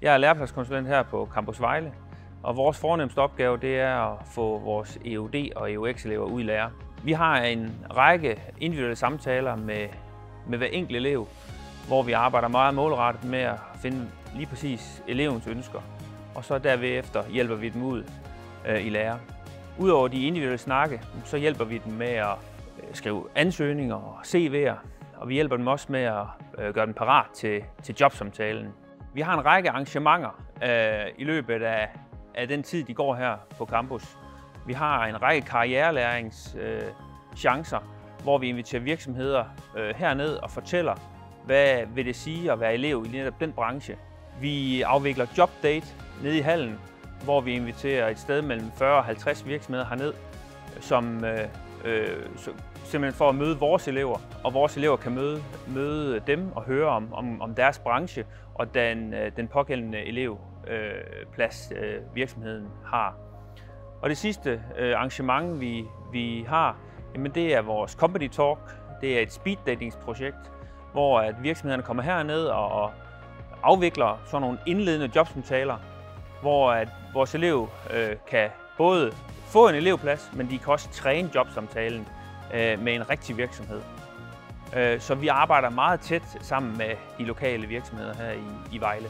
Jeg er lærepladskonsulent her på Campus Vejle, og vores fornemste opgave det er at få vores EUD og EUX-elever ud i lære. Vi har en række individuelle samtaler med hver enkelt elev, hvor vi arbejder meget målrettet med at finde lige præcis elevens ønsker, og så derved hjælper vi dem ud i lære. Udover de individuelle snakke, så hjælper vi dem med at skrive ansøgninger og CV'er, og vi hjælper dem også med at gøre dem parat til jobsamtalen. Vi har en række arrangementer i løbet af den tid, de går her på campus. Vi har en række karrierelæringschancer, hvor vi inviterer virksomheder herned og fortæller, hvad vil det sige at være elev i netop den branche. Vi afvikler jobdate nede i hallen, hvor vi inviterer et sted mellem 40 og 50 virksomheder herned, som simpelthen for at møde vores elever, og vores elever kan møde dem og høre om deres branche og den pågældende elevplads virksomheden har. Og det sidste arrangement, vi har, jamen det er vores Company Talk. Det er et speed datingsprojekt, hvor at virksomhederne kommer herned og afvikler sådan nogle indledende jobsamtaler, hvor at vores elev kan både få en elevplads, men de kan også træne jobsamtalen med en rigtig virksomhed. Så vi arbejder meget tæt sammen med de lokale virksomheder her i Vejle.